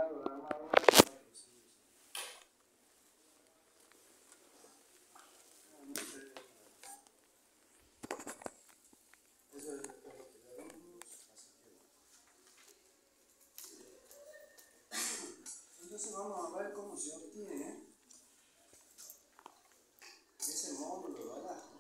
largo de la armadura. Eso es lo que le damos, así que entonces vamos a ver cómo se obtiene ese módulo de balasto.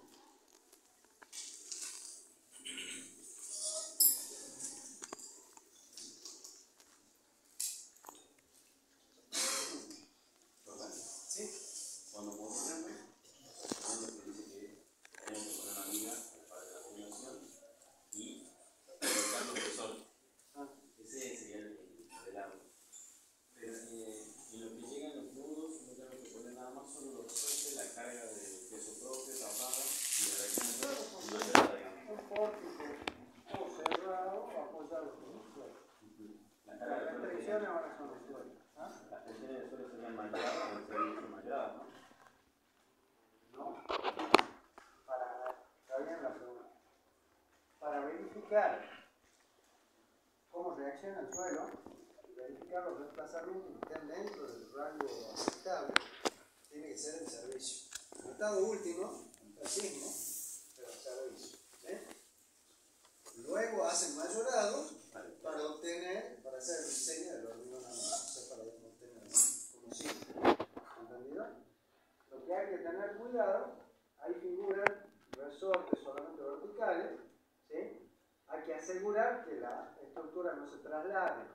Cómo reacciona el suelo y verificar los desplazamientos que estén dentro del rango aceptable, tiene que ser en servicio. El estado último, el sismo, pero en servicio. Luego hacen mayorado para hacer el diseño del hormigón para obtener como sismo. ¿Entendido? Lo que hay que tener cuidado, ahí figuran resortes solamente verticales, ¿sí? Hay que asegurar que la estructura no se traslade.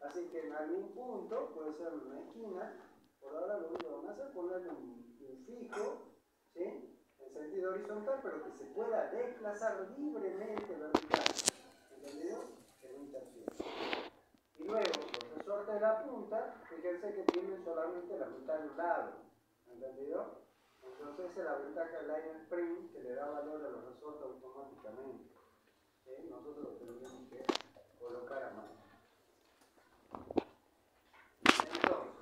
Así que en algún punto, puede ser en una esquina, por ahora lo único que vamos a hacer es ponerle un fijo, ¿sí? En sentido horizontal, pero que se pueda desplazar libremente vertical. ¿Entendido? Que no interfiere. Y luego, los resortes de la punta, fíjense que tienen solamente la mitad de un lado. ¿Entendido? Entonces esa es la ventaja del Line Spring, que le da valor a los resortes automáticamente. Nosotros lo tendríamos que colocar a mano. Entonces,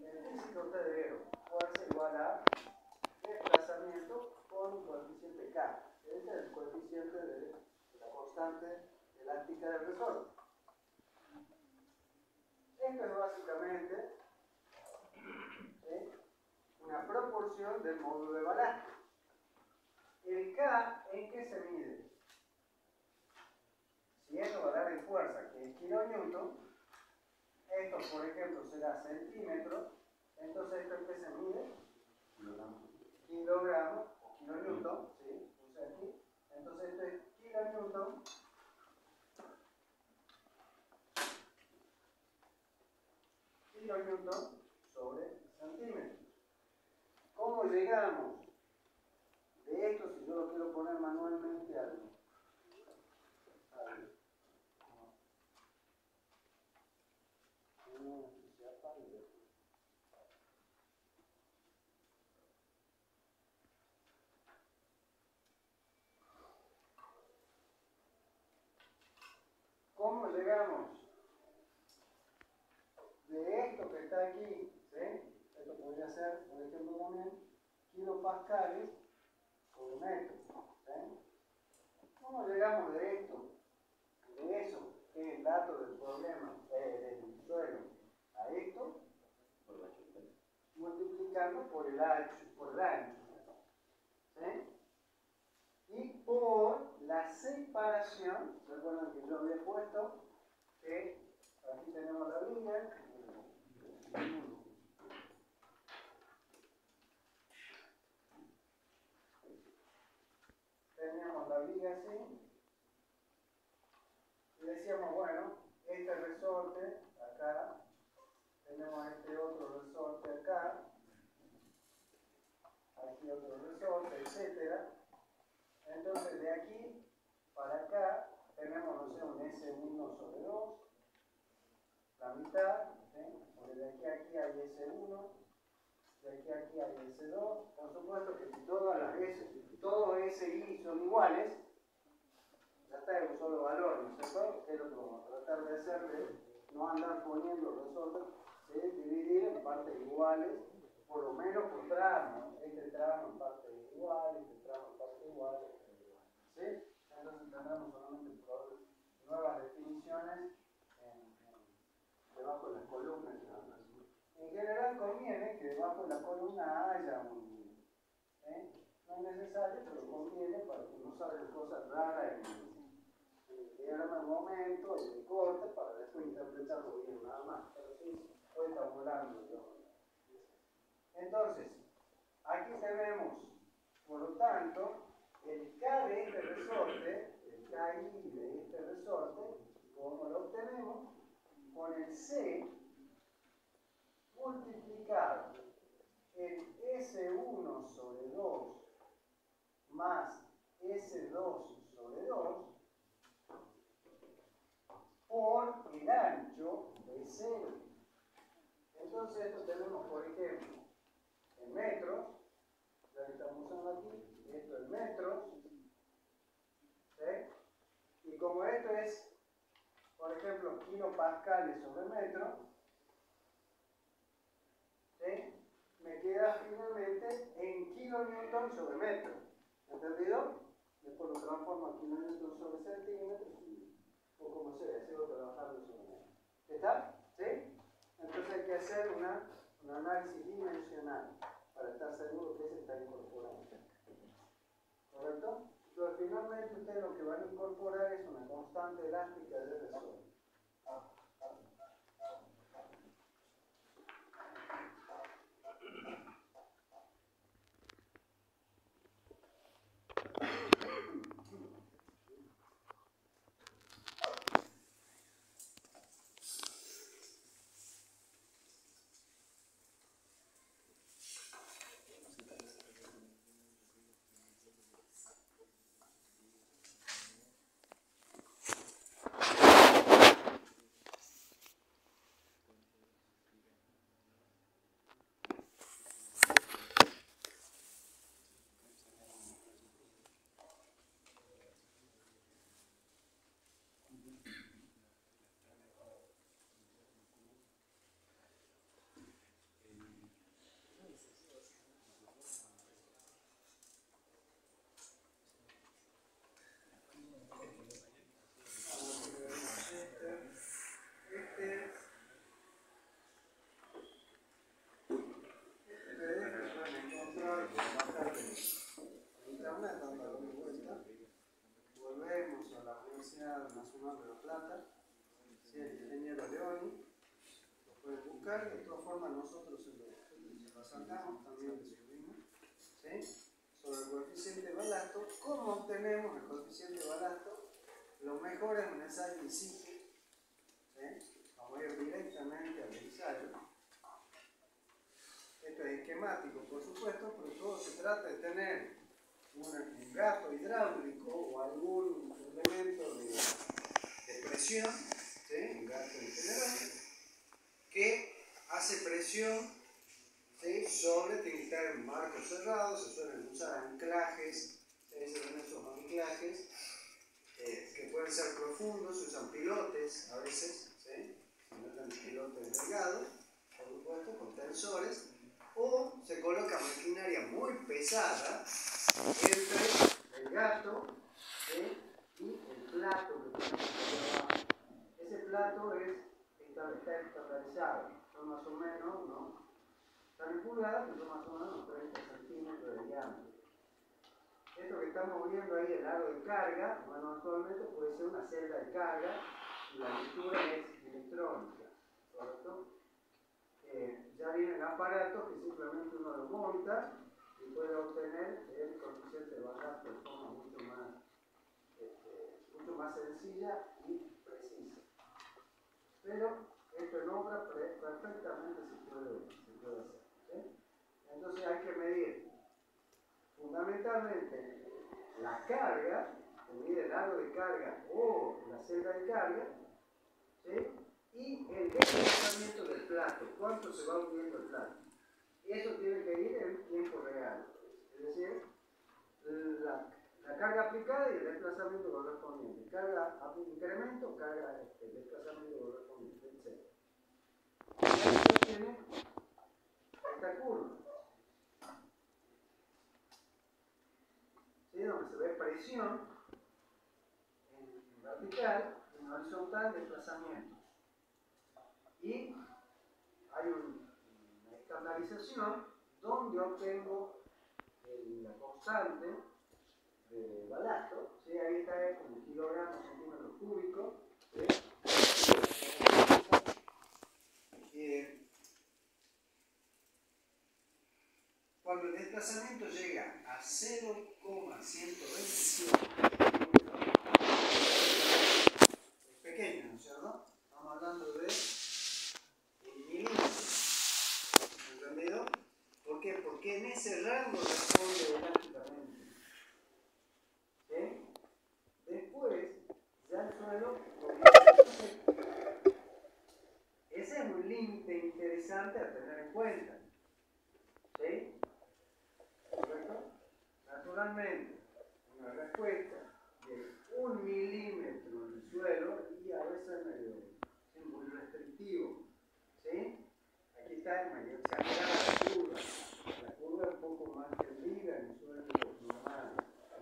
el físico tedero, fuerza igual a desplazamiento con un coeficiente K. Ese es el coeficiente de la constante elástica del resorte. Esto es básicamente una proporción del módulo de balasto. El K, ¿en qué se mide? Si esto va a dar en fuerza, que es kilonewton, esto, por ejemplo, será centímetros, entonces esto en qué se mide? Kilogramos o kilonewton, ¿sí? Puse aquí. Entonces esto es kilonewton sobre centímetros. ¿Cómo llegamos de esto, si yo lo quiero poner manualmente ¿cómo llegamos de esto que está aquí? ¿Sí? Esto podría ser, por ejemplo, también kilopascales sobre metro. ¿Sí? ¿Cómo llegamos de esto, de eso, que es el dato del problema, del suelo, a esto? Multiplicando por el ancho. ¿Sí? Y por la separación, recuerden que yo había puesto que aquí tenemos la viga, teníamos la viga así, y decíamos, bueno, este resorte acá, tenemos este otro resorte acá, aquí otro resorte, etc. Entonces de aquí para acá tenemos, no sé, un S1 sobre 2, la mitad, ¿sí? Porque de aquí a aquí hay S1, de aquí a aquí hay S2. Por supuesto que si todas las S, todos SI son iguales, ya está en un solo valor, ¿no es cierto? ¿Qué es lo que vamos a tratar de hacer? No andar poniendo resolver, ¿sí? Dividir en partes iguales, por lo menos por tramo. Este tramo en parte igual, este tramo en parte igual, ¿sí? Entonces tendremos solamente nuevas definiciones debajo de las columnas. En general conviene que debajo de la columna haya un... no es necesario, pero conviene para que no salgan cosas raras en el diagrama de momento y de corte para después interpretarlo bien, nada más. Pero sí, puede tabularlo. Entonces, aquí tenemos, por lo tanto, el K de este resorte, el KI de este resorte, ¿cómo lo obtenemos? Con el C multiplicado en S1 sobre 2 más S2 sobre 2 por el ancho de C. Entonces esto tenemos, por ejemplo, en metros, ya que estamos usando aquí, esto en metros, ¿sí? Y como esto es, por ejemplo, kilopascales sobre metro, ¿sí? Me queda finalmente en kilonewton sobre metro. ¿Entendido? Después lo transformo a kilonewton sobre centímetros o como sea, sigo trabajando sobre metro. ¿Está? ¿Sí? Entonces hay que hacer un análisis dimensional para estar seguro que se está incorporando. ¿Correcto? Entonces finalmente ustedes lo que van a incorporar es una constante elástica de resorte. Volvemos a la Universidad Nacional de La Plata, ¿sí? El ingeniero Leoni, lo pueden buscar, de todas formas nosotros se lo sacamos, también lo subimos, ¿sí? Sobre el coeficiente balasto. ¿Cómo obtenemos el coeficiente balasto? Lo mejor es un ensayo in situ, ¿sí? Vamos a ir directamente al ensayo. Esto es esquemático, por supuesto, pero todo se trata de tener un gato hidráulico o algún elemento de presión, ¿sí? Un gato en general, que hace presión, ¿sí? Sobre, tiene que estar en marcos cerrados, se suelen usar anclajes, se ven esos anclajes que pueden ser profundos, se usan pilotes a veces, ¿sí? Se meten pilotes delgados, por supuesto, con tensores, o se coloca maquinaria muy pesada entre el gato, ¿sí? Y el plato que tenemos abajo. Ese plato está estandarizado, son más o menos, ¿no? Están en pulgadas, pero son más o menos unos 30 centímetros de diámetro. Esto que estamos viendo ahí, el aro de carga, bueno, actualmente puede ser una celda de carga y la lectura es electrónica, ¿correcto? Ya vienen aparatos que simplemente uno lo monta y puede obtener el coeficiente de balasto de forma mucho más sencilla y precisa. Pero esto en obra perfectamente se puede hacer, ¿sí? Entonces hay que medir fundamentalmente la carga, se mide el aro de carga o la celda de carga, ¿sí? Y el desplazamiento del plato, cuánto se va hundiendo el plato. Y eso tiene que ir en tiempo real, es decir, la carga aplicada y el desplazamiento desplazamiento correspondiente. Carga a incremento, carga desplazamiento correspondiente, etc. Y ahí se obtiene esta curva. ¿Sí? Donde se ve presión en vertical y en horizontal desplazamiento. Y hay una estandarización donde obtengo la constante de balasto, ¿sí? Ahí está en kilogramos centímetros cúbicos. Cuando el desplazamiento llega a 0,127, es pequeño, ¿no es cierto? Estamos hablando de milímetros, ¿entendido? ¿Por qué? Porque en ese rango responde elásticamente. ¿Sí? Después, ya el suelo, ese es un límite interesante a tener en cuenta. ¿Sí? ¿Correcto? Naturalmente, una respuesta de 1 milímetro en el suelo y a veces es muy restrictivo. ¿Sí? Aquí está medio exagerada la curva. La curva es un poco más tendida en el suelo normal.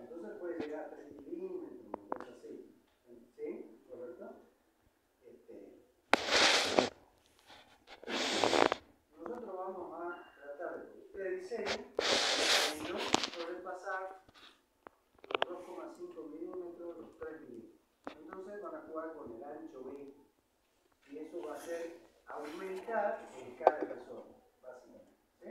Entonces puede llegar a 3 milímetros, una cosa así. ¿Sí? ¿Correcto? Nosotros vamos a tratar de que ustedes diseñen y no sobrepasar los 2,5 milímetros, los 3 milímetros. Entonces van a jugar con el ancho B y eso va a ser aumentar el K de resorte, básicamente. ¿Sí?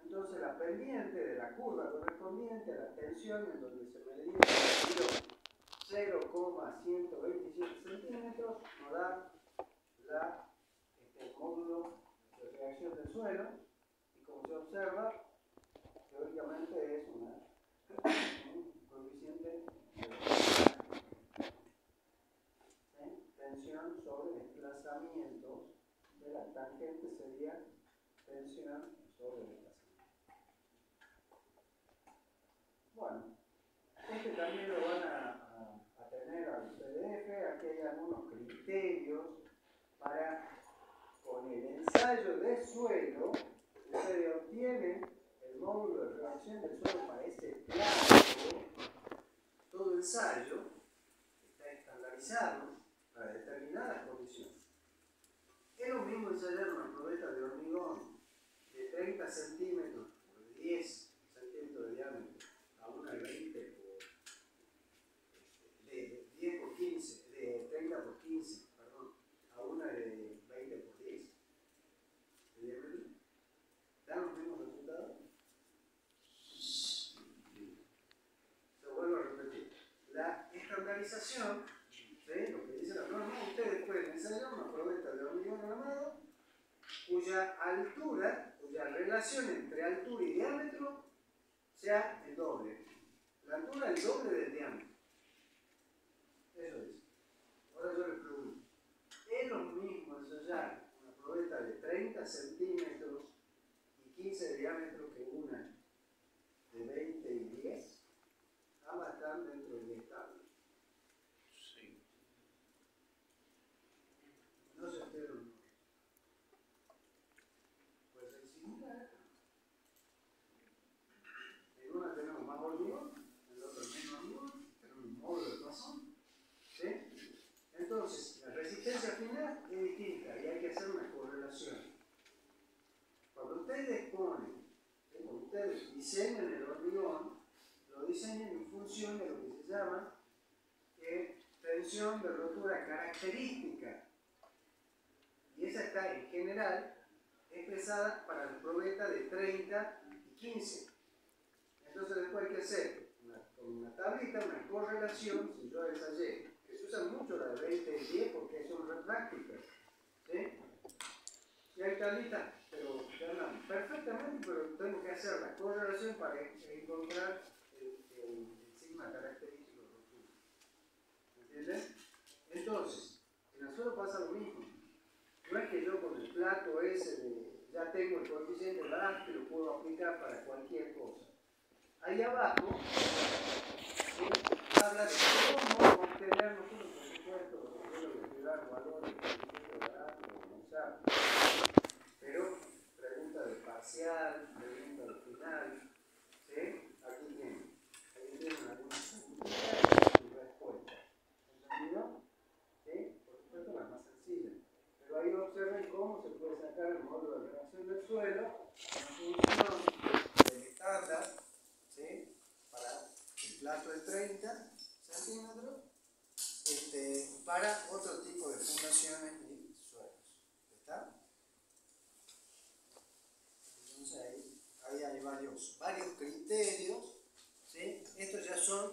Entonces la pendiente de la curva correspondiente a la tensión en donde se medía 0,127 centímetros nos da el módulo de reacción del suelo y como se observa, teóricamente es un coeficiente de tensión sobre desplazamientos de la tangente sería tensión sobre desplazamiento. Bueno, también lo van a tener al PDF. Aquí hay algunos criterios para, con el ensayo de suelo, ustedes obtienen el módulo de reacción del suelo para ese plazo. Todo ensayo está estandarizado para determinadas condiciones. Es lo mismo ensayar una probeta de hormigón de 30 centímetros por 10 centímetros de diámetro a una de 20 de 10 por 15, de 30 por 15, perdón, a una de 20 por 10 de diámetro. ¿Dan los mismos resultados? Se vuelvo a repetir. La estandarización, ¿sí? Lo que dice la norma, ustedes pueden ensayar una probeta de hormigón armado cuya altura, cuya relación entre altura y diámetro sea el doble. La altura es el doble del diámetro. Eso es. Ahora yo les pregunto, ¿es lo mismo ensayar una probeta de 30 centímetros y 15 de diámetro que una de 20 y 10? Ambas están dentro del estable. Sí. No se enteraron. Puede ser similar. En una tenemos más hormigón, en la otra menos hormigón, tenemos un módulo de razón. ¿Sí? Entonces, la resistencia final es distinta y hay que hacer una correlación. Cuando ustedes ponen, cuando ustedes diseñan el hormigón, lo diseñan en función de lo que se llama tensión de rotura característica. Y esa está en general expresada para la probeta de 30 y 15. Entonces después hay que hacer con una tablita una correlación. Si yo ensayé, que se usa mucho la de 20 y 10 porque son retrácticas, ¿sí? Y hay tablitas, pero que andan perfectamente, pero tengo que hacer la correlación para encontrar el sigma característico de rotura. ¿Entienden? Entonces, en el suelo pasa lo mismo. No es que yo con el plato ese ya ya tengo el coeficiente de Barrás que lo puedo aplicar para cualquier cosa. Ahí abajo habla de cómo obtener nosotros, por supuesto, los modelos de ciudad, valores, coeficiente de Barrás, como saben. Pero pregunta de parcial, pregunta de final, ¿sí? Aquí tienen. Ahí tienen algunas preguntas y respuestas. ¿Entendido? ¿Sí? Por supuesto, las más sencillas. Pero ahí observen cómo se puede sacar el módulo de relación del suelo, una función del estándar, ¿sí? Para el plato de 30 centímetros, para otro tipo de fundaciones y suelos. ¿Está? Entonces ahí hay varios criterios, ¿sí? Estos ya son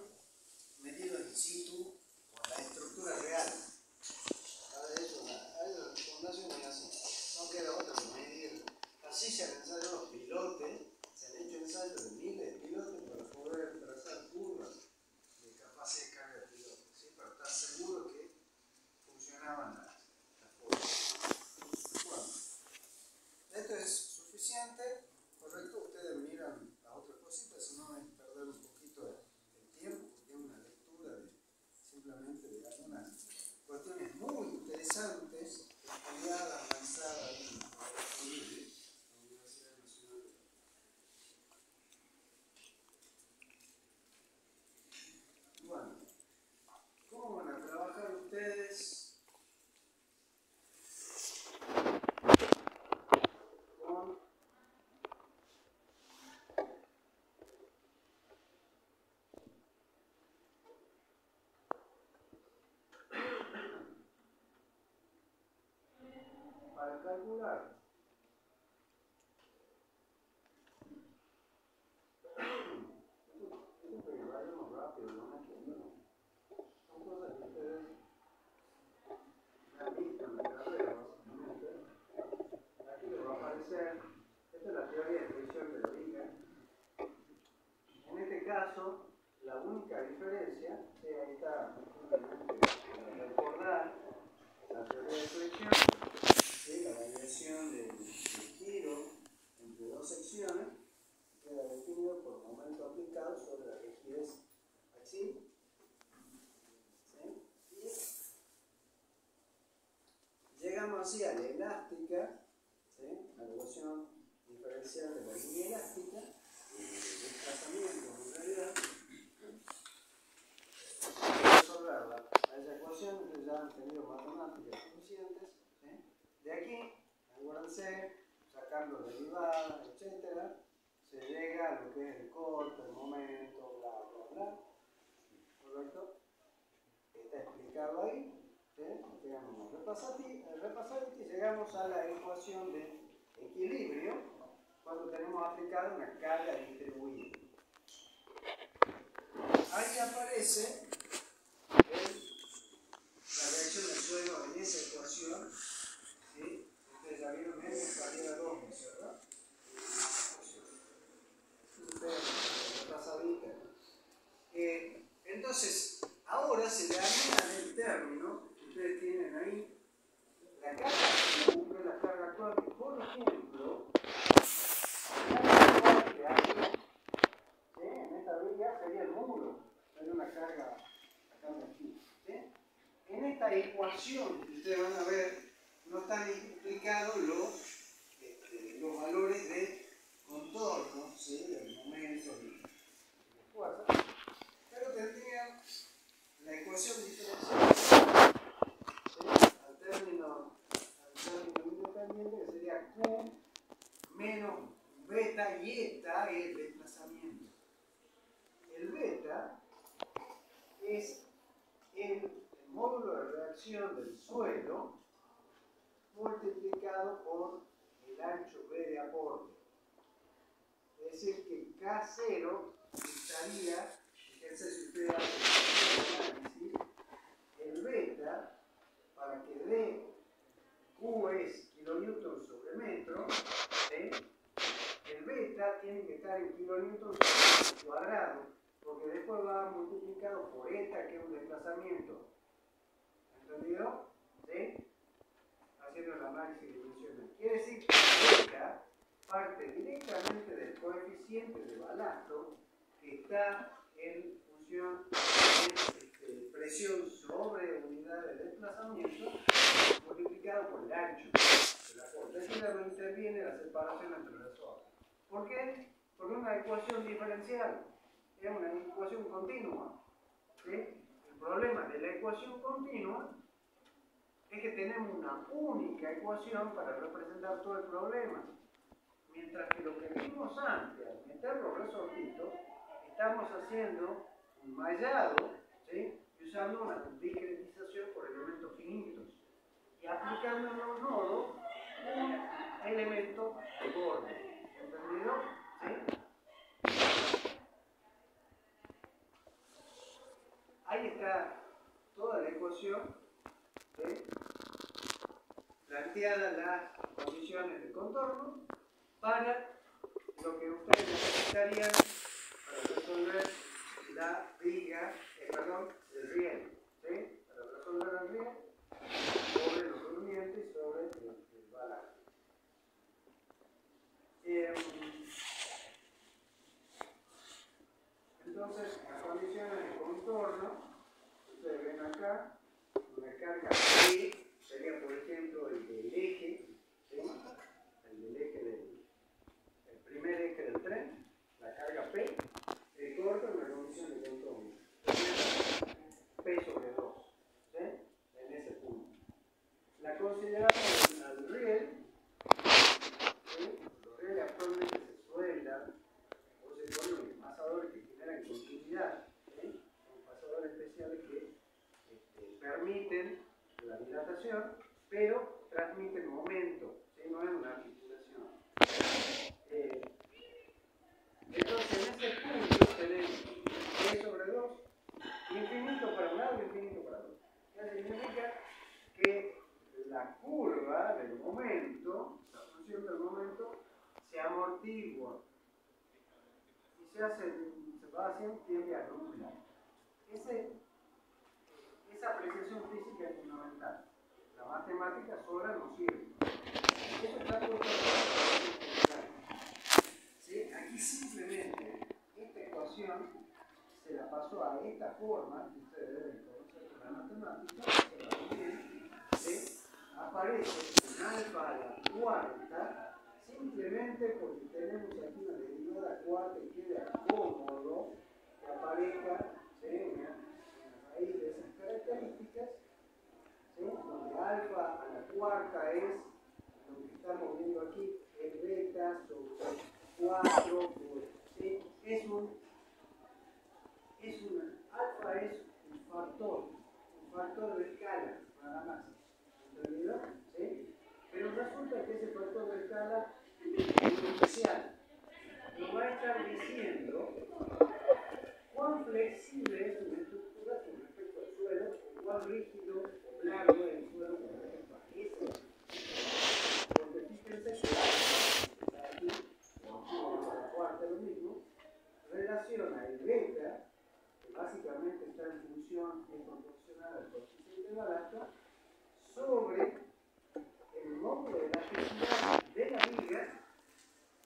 medidos in situ con la estructura real. De hecho, la fundación es así, no queda otra que medir. Así se han ensayado los pilotes, se han hecho ensayos de miles de pilotes para poder trazar curvas de capacidad de carga de pilotes, ¿sí? Para estar seguro que funcionaban las fuerzas. Bueno, esto es suficiente, correcto. Ustedes miran las otras cositas, si no es perder un poquito el tiempo, porque es una lectura simplemente de algunas cuestiones muy interesantes estudiadas, lanzadas en la Universidad Nacional de Bueno, ¿cómo van a trabajar ustedes con para calcular? Esto que vayamos rápido, no me entiendo. Son cosas que ustedes han visto en la carrera, básicamente. Aquí les va a aparecer, esta es la teoría de fricción de origen. En este caso, la única diferencia, ahí está, para recordar la teoría de fricción, ¿sí? La variación del giro entre dos secciones queda definido por momento aplicado sobre la rigidez así, ¿sí? Y llegamos así a la elástica, ¿sí? La ecuación diferencial de la línea elástica, desplazamiento en realidad, resolverla. A esa ecuación ustedes ya han tenido matemáticas suficientes, ¿sí? De aquí, acuérdense, sacando derivadas, etcétera, se llega a lo que es el corte, el momento, bla, bla, bla. ¿Correcto? Está explicado ahí. ¿Sí? Llegamos a repasar y llegamos a la ecuación de equilibrio cuando tenemos aplicada una carga distribuida. Ahí aparece la reacción del suelo en esa ecuación. ¿Sí? Ustedes ya vieron en escalera 2, ¿verdad? Entonces, ahora se le agrega el término que ustedes tienen ahí, la carga Q, que es la carga actual, que por ejemplo, la carga actual que hay, ¿sí? En esta vía sería el muro, hay una carga aquí, ¿sí? En esta ecuación que ustedes van a ver, no están explicados los valores de contorno, ¿sí? Del momento y de fuerza, pero tendrían la ecuación diferencial, ¿sí? al término independiente, que sería Q menos beta, y eta es el desplazamiento. El beta es el módulo de reacción del suelo multiplicado por el ancho B de aporte. Es decir, que K0 estaría, fíjense si ustedes hacen el análisis, el beta, para que dé Q es kilonewton sobre metro, ¿sí? El beta tiene que estar en kilonewton sobre cuadrado, porque después va multiplicado por eta, que es un desplazamiento. ¿Entendido? ¿Sí? Haciendo el análisis dimensional. Quiere decir que beta parte directamente del coeficiente de balasto que está en función de presión sobre unidad de desplazamiento multiplicado por el ancho de la corta. Es decir, no interviene la separación entre las olas. ¿Por qué? Porque es una ecuación diferencial, es una ecuación continua. ¿Sí? El problema de la ecuación continua es que tenemos una única ecuación para representar todo el problema. Mientras que lo que vimos antes, al meter los resortitos, estamos haciendo un mallado, ¿sí? Y usando una discretización por elementos finitos. Y aplicando en los nodos un elemento de borde. ¿Entendido? ¿Sí? Ahí está toda la ecuación, ¿sí? Planteadas las condiciones de contorno para lo que ustedes necesitarían para resolver la viga, el riel, ¿sí? Para resolver el riel sobre los durmientes y sobre el balasto. Entonces, las condiciones de contorno, ustedes ven acá, una carga P sería, por ejemplo, el del eje, ¿sí? El del eje el primer eje del tren, la carga P, el corto en una condición de contorno. P sobre 2, ¿sí? En ese punto. La consideramos al riel, ¿sí? Los rieles actualmente se sueldan o se ponen pasadores que generan continuidad, ¿sí? Son pasadores especiales que permiten la dilatación, pero transmiten momento, ¿sí? No es una articulación. Entonces, en ese punto tenemos P sobre 2, infinito para un lado y infinito para el otro. Eso significa que la curva del momento, la función del momento, se amortigua y se va haciendo tiende a nula. Esa apreciación física es fundamental. La matemática sola no sirve. Eso está todo claro. ¿Sí? Aquí simplemente esta ecuación se la pasó a esta forma, que ustedes deben conocer con la matemática, ¿sí? Aparece en alfa a la cuarta, simplemente porque tenemos aquí una derivada cuarta y queda cómodo que aparezca, ¿sí? Una raíz de esas características, ¿sí? Donde alfa a la cuarta es lo que estamos viendo aquí, es beta sobre 4, ¿sí? Alfa es un factor de escala, nada más. ¿Entendido? ¿Sí? Pero resulta que ese factor de escala es especial. Nos va a estar diciendo cuán flexible es una estructura con respecto al suelo, o cuán rígido o blando es el suelo con respecto a ese. Porque fíjense que aquí, o la cuarta lo mismo, relaciona el beta, que básicamente está en función, es proporcional al coeficiente de balasto, sobre el módulo de elasticidad de la viga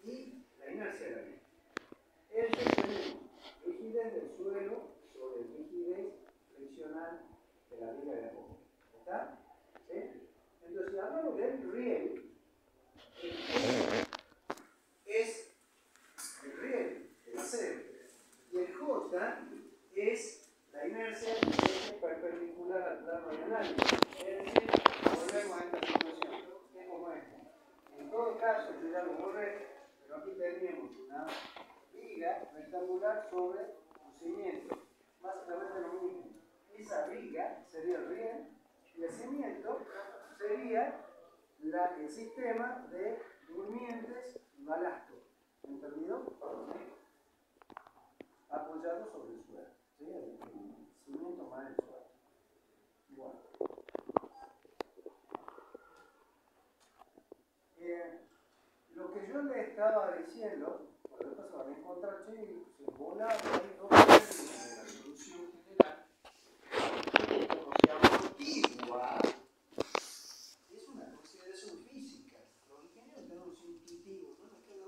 y la inercia de la viga. Entonces tenemos rigidez del suelo sobre rigidez friccional de la viga de apoyo. ¿Está? ¿Sí? Entonces, si hablamos del riel, es el riel, el acero, y el J es la inercia perpendicular al plano de análisis. Es decir, volvemos a esta situación. ¿Qué es como esto? En todo caso, yo ya lo borré, pero aquí tenemos una viga rectangular sobre un cimiento. Básicamente lo mismo. Esa viga sería el riel y el cimiento sería el sistema de durmientes y balasto. ¿Entendido? Apoyado sobre el suelo. ¿Sí? El cimiento más el suelo. Bueno. Lo que yo le estaba diciendo, por lo que se van a encontrar, se volaba ahí dos términos de la solución general, como se amortigua, es una consideración física. Los ingenieros tenemos intuitivos, no nos queda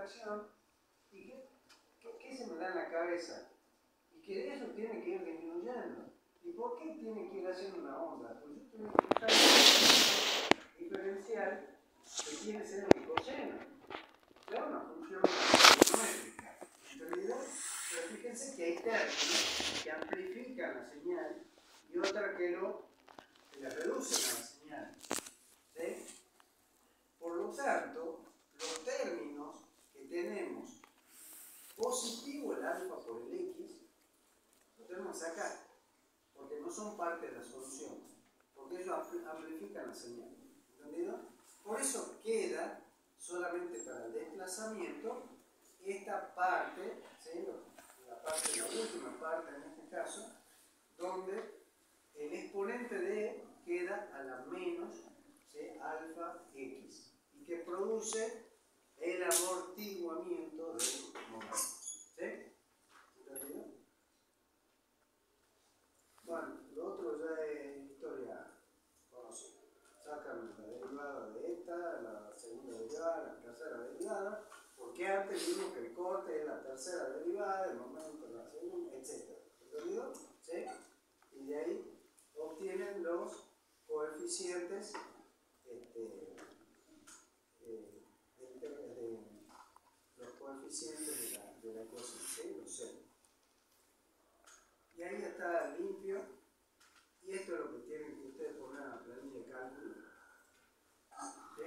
operación y ¿qué se me da en la cabeza? Y que eso tiene que ir disminuyendo. ¿Y por qué tiene que ir haciendo una onda? Pues yo tengo que buscar un diferencial que tiene seno y coseno. Claro, una función geométrica. ¿Entendido? Pero fíjense que hay términos que amplifican la señal y otra que le reducen a la señal. ¿Sí? Por lo tanto, los términos que tenemos positivo el alfa por el x, lo tenemos que sacar, porque no son parte de la solución, porque eso amplifica la señal. ¿Entendido? Por eso queda solamente para el desplazamiento esta parte, ¿sí? La última parte en este caso, donde el exponente de E queda a la menos, ¿sí? Alfa x, y que produce el amortiguamiento del momento. ¿Sí? ¿Entendido? Bueno, lo otro ya es historia conocida. Sacan la derivada de esta, la segunda derivada, la tercera derivada, porque antes vimos que el corte es la tercera derivada, el momento la segunda, etc. ¿Entendido? ¿Sí? Y de ahí obtienen los coeficientes los coeficientes de la ecuación, ¿sí? Los ceros. Y ahí está limpio, y esto es lo que tienen que ustedes poner en la planilla de cálculo. ¿Sí?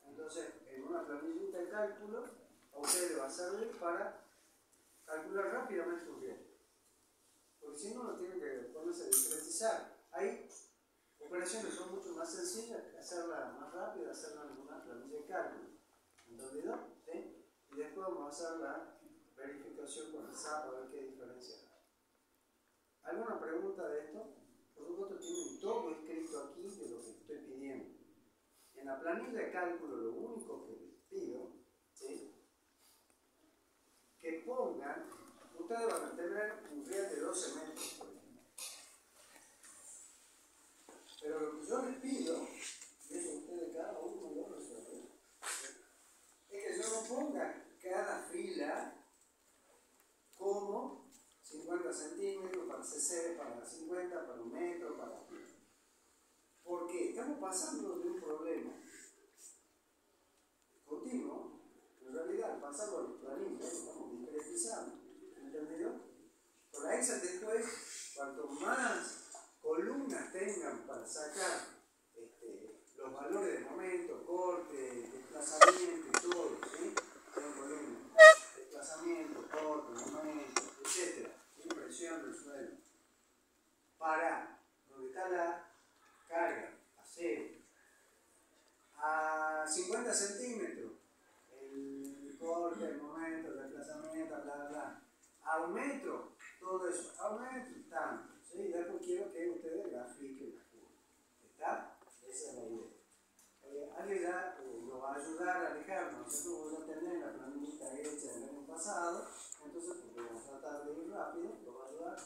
Entonces, en una planillita de cálculo, a ustedes les va a servir para calcular rápidamente un riesgo. Porque si no, no tienen que ponerse a discretizar. Hay operaciones que son mucho más sencillas que hacerlas más rápido, hacerlas en una planilla de cálculo. ¿Entendido? ¿Sí? Y después vamos a hacer la verificación con el SAP a ver qué diferencia hay. ¿Alguna pregunta de esto? Por supuesto, tienen todo escrito aquí de lo que estoy pidiendo. En la planilla de cálculo, lo único que les pido, ¿sí? Que pongan, ustedes van a tener un riel de 12 metros, por ejemplo. Pero lo que yo les pido, y eso ustedes cada uno lo resuelven, es que yo no ponga cada fila como 50 centímetros para CC, para 50, para un metro, para... Porque estamos pasando de un problema continuo, en realidad pasando a los planillas, estamos discretizando, ¿entendido? Con la Excel después, cuanto más columnas tengan para sacar los valores de momento, corte, desplazamiento y todo, ¿sí? Son columnas, desplazamiento, corte, momento, etc. Presión del suelo. Para donde está la carga, a 0, a 50 centímetros, el corte, el momento, el desplazamiento, bla, bla, bla. A un metro, todo eso, a un metro, tanto. ¿Sí? Después quiero que ustedes grafiquen la curva. ¿Está? Esa es la idea. Alguien ya nos va a ayudar a alejarnos. Nosotros vamos a tener la planillita hecha el año pasado, entonces porque vamos a tratar de ir rápido, lo va a ayudar.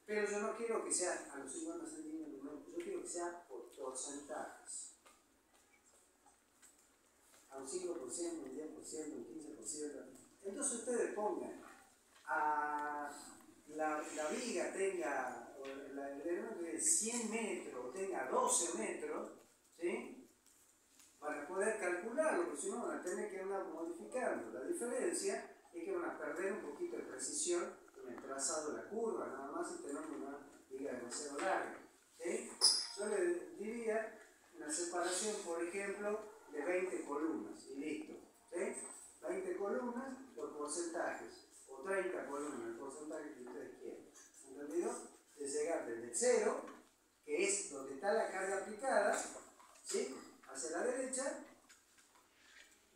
Pero yo no quiero que sea a los 50 centímetros, yo quiero que sea por porcentajes. A un 5%, un 10%, un 15%. Entonces ustedes pongan a la viga tenga, el elemento de 100 metros o tenga 12 metros, ¿sí? Para poder calcularlo, porque si no van a tener que andar modificando. La diferencia es que van a perder un poquito de precisión en el trazado de la curva, nada más si tenemos una viga demasiado larga. ¿Sí? Yo le diría una separación, por ejemplo, de 20 columnas y listo. ¿Sí? 20 columnas por porcentajes, o 30 columnas, el porcentaje que ustedes quieran. ¿Entendido? De llegar desde 0, que es donde está la carga aplicada, ¿sí? Hacia la derecha,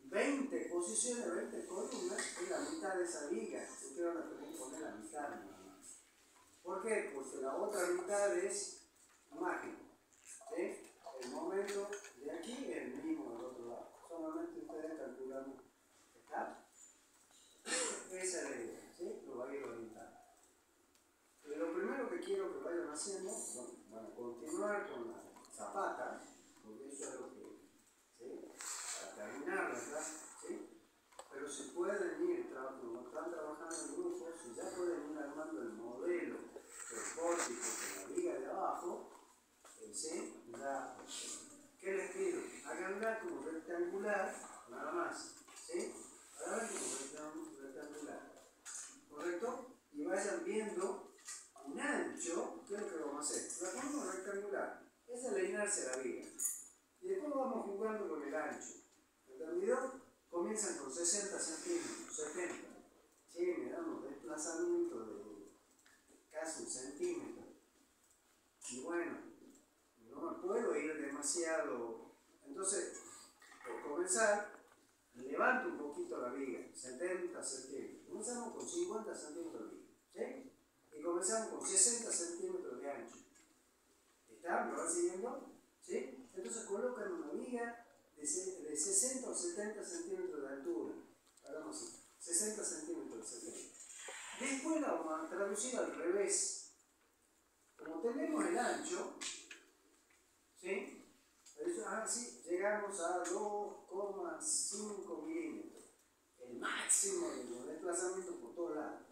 20 posiciones, 20 columnas, es la mitad de esa viga. Ustedes van a tener que poner la mitad nada más. ¿Por qué? Porque la otra mitad es mágico. ¿Sí? El momento de aquí es el mismo del otro lado. Solamente ustedes calculan. ¿Está? Esa es la idea. ¿Sí? Lo va a ir orientando. Lo primero que quiero que vayan haciendo, bueno, van a continuar con la zapata, porque eso es lo que, ¿sí? Para terminar la clase, ¿sí? pero si pueden ir, como están trabajando en grupos, si ya pueden ir armando el modelo del pórtico con la viga de abajo, ¿sí? Ya, ¿qué les pido? Háganla como rectangular, nada más, ¿sí? Háganla como rectangular, ¿correcto? Y vayan viendo un ancho. ¿Qué es lo que vamos a hacer? La ponemos rectangular, esa es la inercia de la viga. Y después vamos jugando con el ancho. ¿Entendido? Comienzan con 60 centímetros, 70. Sí, me dan un desplazamiento de casi un centímetro. Y bueno, no me puedo ir demasiado. Entonces, por comenzar, levanto un poquito la viga, 70 centímetros. Comenzamos con 50 centímetros de viga, ¿sí? Y comenzamos con 60 centímetros de ancho. ¿Está? ¿Me van siguiendo? ¿Sí? Entonces colocan una viga de 60 o 70 centímetros de altura. Hagamos así, 60 centímetros de 70. Después la vamos a traducir al revés. Como tenemos el ancho, ¿sí? Sí, llegamos a 2,5 milímetros. El máximo de los desplazamientos por todos lados.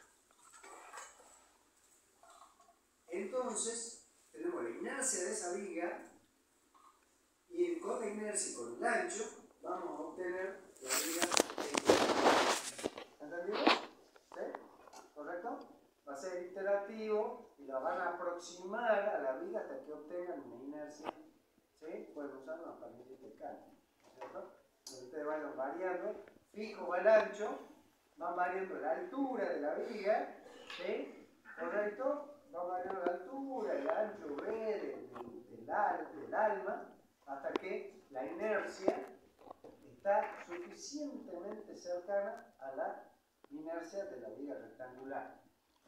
Entonces, tenemos la inercia de esa viga y con la inercia y con el ancho vamos a obtener la viga ¿entendido? ¿Sí? ¿Correcto? Va a ser iterativo y la van a aproximar a la viga hasta que obtengan una inercia. ¿Sí? Pueden usar una familia de cálculo, ¿cierto? Entonces ustedes vayan variando, fijo al ancho, van variando la altura de la viga, ¿sí? ¿Correcto? Van variando la altura, el ancho B del alma, hasta que la inercia está suficientemente cercana a la inercia de la viga rectangular.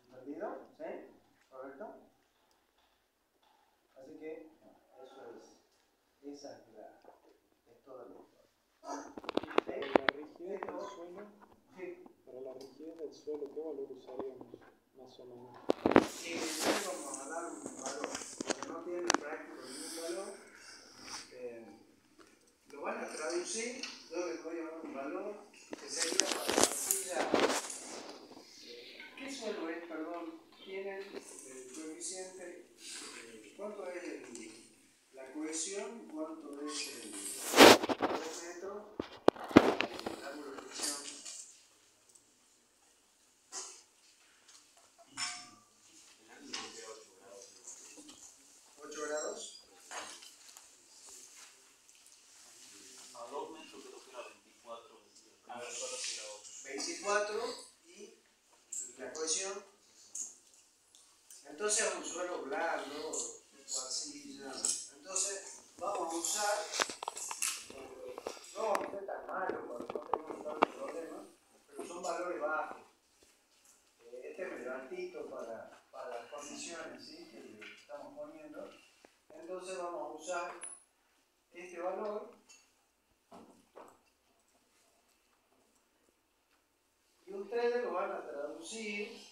¿Entendido? ¿Sí? ¿Correcto? Así que eso es. Esa es toda la historia. Para la rigidez del suelo, ¿qué valor usaríamos más o menos? Vamos a dar un valor, porque no tiene práctico ningún valor. Lo van a traducir, yo les voy a dar un valor que sería para la arcilla. ¿Qué suelo es? Perdón, tienen el coeficiente, ¿cuánto es la cohesión? ¿Cuánto es el metro? El ángulo de fricción. 8 grados. A 2 metros creo que era 24. A ver, solo si era 8. 24 y la cohesión. Entonces es un suelo blando, arcilla. Entonces vamos a usar, no es tan malo porque no tenemos tantos problemas, pero son valores bajos. Este es medio altito para las condiciones, ¿sí?, que le estamos poniendo. Entonces vamos a usar este valor y ustedes lo van a traducir